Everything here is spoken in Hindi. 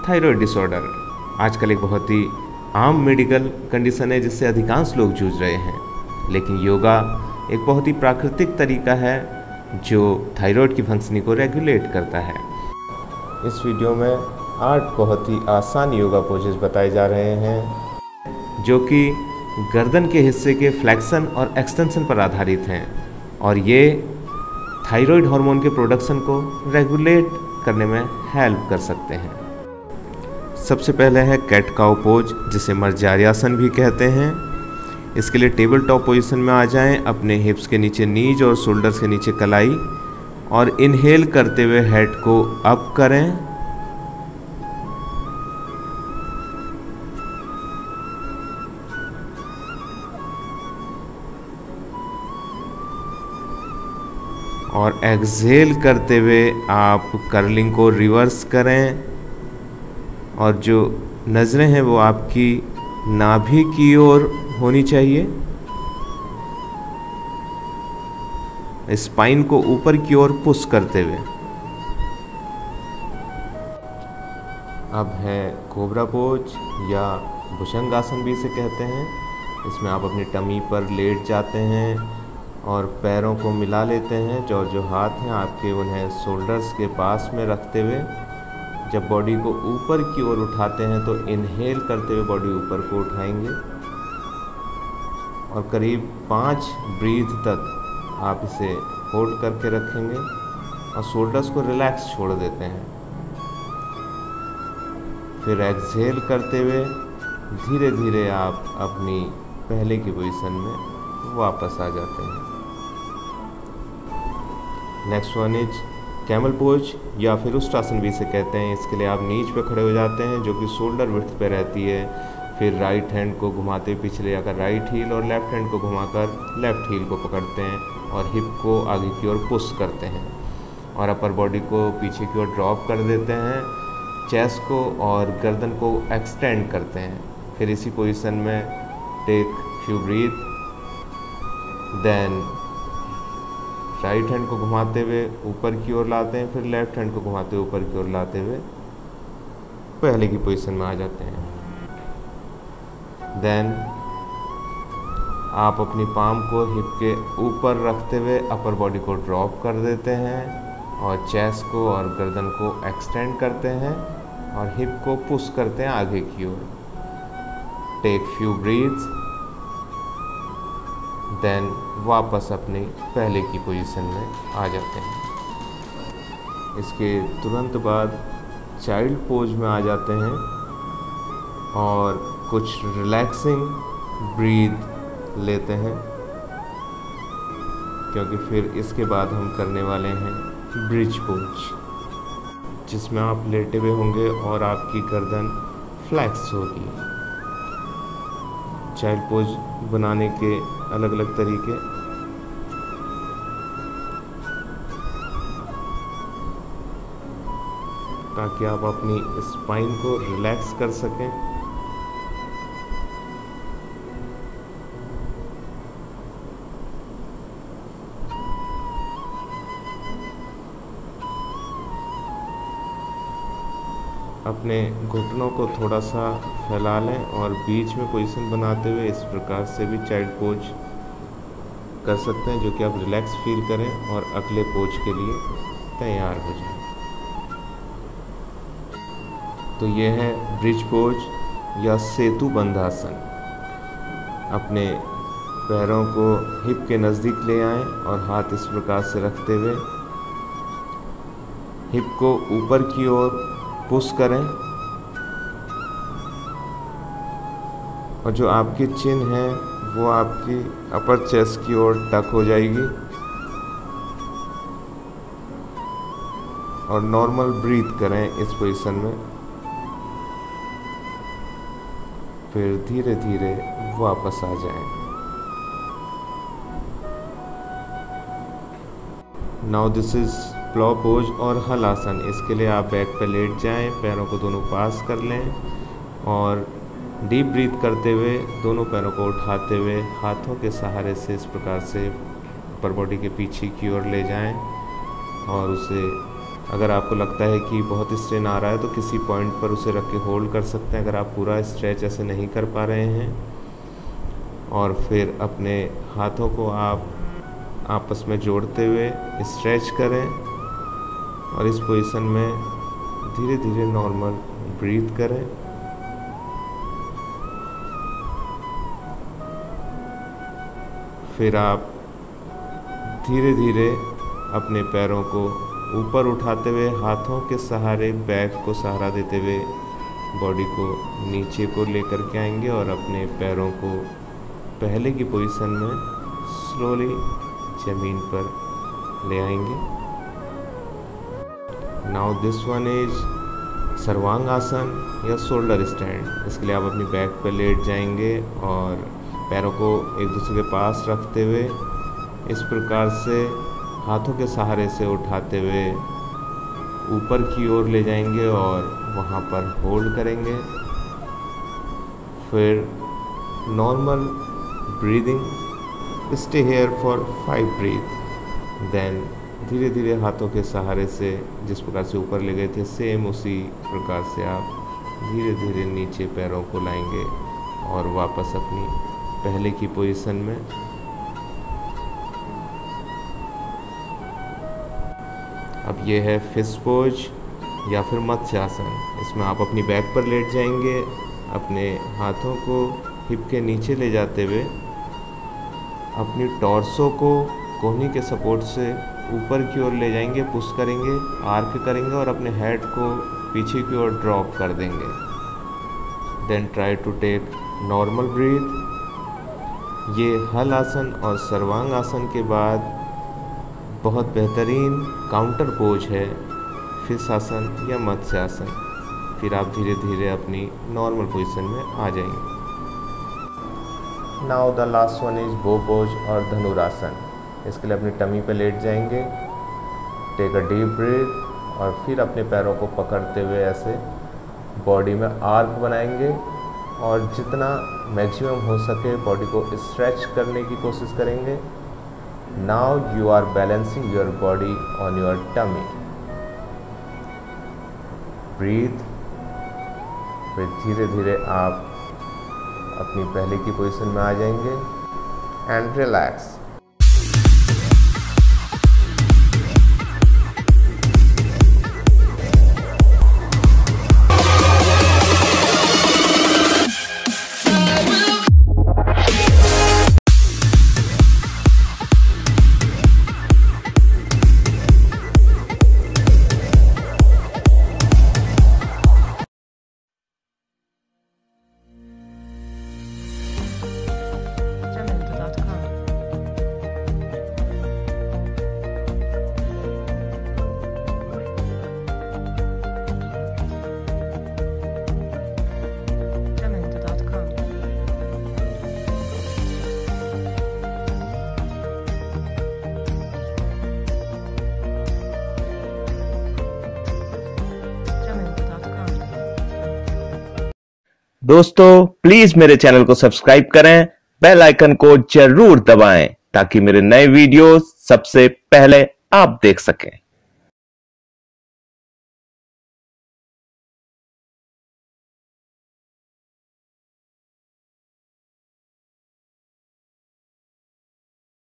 थायराइड डिसऑर्डर आजकल एक बहुत ही आम मेडिकल कंडीशन है जिससे अधिकांश लोग जूझ रहे हैं, लेकिन योगा एक बहुत ही प्राकृतिक तरीका है जो थायराइड की फंक्शनिंग को रेगुलेट करता है। इस वीडियो में 8 बहुत ही आसान योगा पोजेस बताए जा रहे हैं जो कि गर्दन के हिस्से के फ्लेक्शन और एक्सटेंशन पर आधारित हैं और ये थायराइड हार्मोन के प्रोडक्शन को रेगुलेट करने में हेल्प कर सकते हैं। सबसे पहले है कैट काउ पोज, जिसे मर्जार्यासन भी कहते हैं। इसके लिए टेबल टॉप पोजीशन में आ जाएं, अपने हिप्स के नीचे नीज और शोल्डर्स के नीचे कलाई, और इनहेल करते हुए हेड को अप करें। और एक्सहेल करते हुए आप कर्लिंग को रिवर्स करें और जो नज़रें हैं वो आपकी नाभि की ओर होनी चाहिए। स्पाइन को ऊपर की ओर पुश करते हुए। अब है कोबरा पोज या भुजंगासन भी इसे कहते हैं। इसमें आप अपनी टमी पर लेट जाते हैं और पैरों को मिला लेते हैं। जो हाथ हैं आपके उन्हें शोल्डर्स के पास में रखते हुए जब बॉडी को ऊपर की ओर उठाते हैं तो इनहेल करते हुए बॉडी ऊपर को उठाएंगे और करीब 5 ब्रीथ तक आप इसे होल्ड करके रखेंगे और शोल्डर्स को रिलैक्स छोड़ देते हैं। फिर एक्सहेल करते हुए धीरे धीरे आप अपनी पहले की पोजीशन में वापस आ जाते हैं। Next one is camel pose या फिर उष्ट्रासन भी इसे कहते हैं। इसके लिए आप नीच पे खड़े हो जाते हैं जो कि शोल्डर विड्थ पे रहती है। फिर राइट हैंड को घुमाते हुए पीछे ले जाकर राइट हील और लेफ्ट हैंड को घुमाकर लेफ्ट हील को पकड़ते हैं और हिप को आगे की ओर पुश करते हैं और अपर बॉडी को पीछे की ओर ड्रॉप कर देते हैं। चेस्ट को और गर्दन को एक्सटेंड करते हैं। फिर इसी पोजीशन में take few breath, then right hand को घुमाते हुए ऊपर की ओर लाते हैं, फिर लेफ्ट हैंड को घुमाते हुए ऊपर की ओर लाते हुए पहले की पोजीशन में आ जाते हैं। देन आप अपनी पाम को हिप के ऊपर रखते हुए अपर बॉडी को ड्रॉप कर देते हैं और चेस्ट को और गर्दन को एक्सटेंड करते हैं और हिप को पुश करते हैं आगे की ओर। टेक फ्यू ब्रीथ्स, देन वापस अपनी पहले की पोजीशन में आ जाते हैं। इसके तुरंत बाद चाइल्ड पोज में आ जाते हैं और कुछ रिलैक्सिंग ब्रीथ लेते हैं क्योंकि फिर इसके बाद हम करने वाले हैं ब्रिज पोज, जिसमें आप लेटे हुए होंगे और आपकी गर्दन फ्लैक्स होगी। चाइल्ड पोज बनाने के अलग अलग तरीके। ताकि आप अपनी स्पाइन को रिलैक्स कर सकें। अपने घुटनों को थोड़ा सा फैला लें और बीच में पोजीशन बनाते हुए इस प्रकार से भी चाइल्ड पोज कर सकते हैं जो कि आप रिलैक्स फील करें और अगले पोज के लिए तैयार हो जाएं। तो ये है ब्रिज पोज या सेतु बंधासन। अपने पैरों को हिप के नज़दीक ले आएं और हाथ इस प्रकार से रखते हुए हिप को ऊपर की ओर पुश करें और जो आपकी चिन है वो आपकी अपर चेस्ट की ओर टक हो जाएगी और नॉर्मल ब्रीथ करें इस पोजीशन में। फिर धीरे धीरे वापस आ जाएं। Now this is plough pose और हलासन। इसके लिए आप बैक पे लेट जाएं, पैरों को दोनों पास कर लें और डीप ब्रीथ करते हुए दोनों पैरों को उठाते हुए हाथों के सहारे से इस प्रकार से अपर बॉडी के पीछे की ओर ले जाएं और उसे अगर आपको लगता है कि बहुत स्ट्रेन आ रहा है तो किसी पॉइंट पर उसे रख के होल्ड कर सकते हैं अगर आप पूरा स्ट्रेच ऐसे नहीं कर पा रहे हैं। और फिर अपने हाथों को आप आपस में जोड़ते हुए स्ट्रेच करें और इस पोजीशन में धीरे धीरे नॉर्मल ब्रीथ करें। फिर आप धीरे धीरे अपने पैरों को ऊपर उठाते हुए हाथों के सहारे बैक को सहारा देते हुए बॉडी को नीचे को लेकर के आएंगे और अपने पैरों को पहले की पोजीशन में स्लोली ज़मीन पर ले आएंगे। नाउ दिस वन इज सर्वांग आसन या शोल्डर स्टैंड। इसके लिए आप अपनी बैक पर लेट जाएंगे और पैरों को एक दूसरे के पास रखते हुए इस प्रकार से हाथों के सहारे से उठाते हुए ऊपर की ओर ले जाएंगे और वहाँ पर होल्ड करेंगे। फिर normal breathing, stay here for 5 breath. Then धीरे धीरे हाथों के सहारे से जिस प्रकार से ऊपर ले गए थे सेम उसी प्रकार से आप धीरे धीरे नीचे पैरों को लाएंगे और वापस अपनी पहले की पोजीशन में। अब ये है फिश पोज या फिर मत्स्य आसन। इसमें आप अपनी बैक पर लेट जाएंगे, अपने हाथों को हिप के नीचे ले जाते हुए अपनी टॉर्सो को कोहनी के सपोर्ट से ऊपर की ओर ले जाएंगे, पुश करेंगे, आर्क करेंगे और अपने हेड को पीछे की ओर ड्रॉप कर देंगे। Then try to take normal breath. ये हल आसन और सर्वांग आसन के बाद बहुत बेहतरीन काउंटर पोज है फिश आसन या मत्स्य आसन। फिर आप धीरे धीरे अपनी नॉर्मल पोजीशन में आ जाएंगे। Now the last one is बो पोज और धनुरासन। इसके लिए अपनी टमी पे लेट जाएंगे, टेक अ डीप ब्रीथ और फिर अपने पैरों को पकड़ते हुए ऐसे बॉडी में आर्क बनाएंगे और जितना मैक्सिमम हो सके बॉडी को स्ट्रेच करने की कोशिश करेंगे। Now you are balancing your body on your tummy. Breathe. फिर धीरे धीरे आप अपनी पहले की पोजीशन में आ जाएंगे and relax. दोस्तों प्लीज मेरे चैनल को सब्सक्राइब करें, बेल आइकन को जरूर दबाएं ताकि मेरे नए वीडियो सबसे पहले आप देख सकें।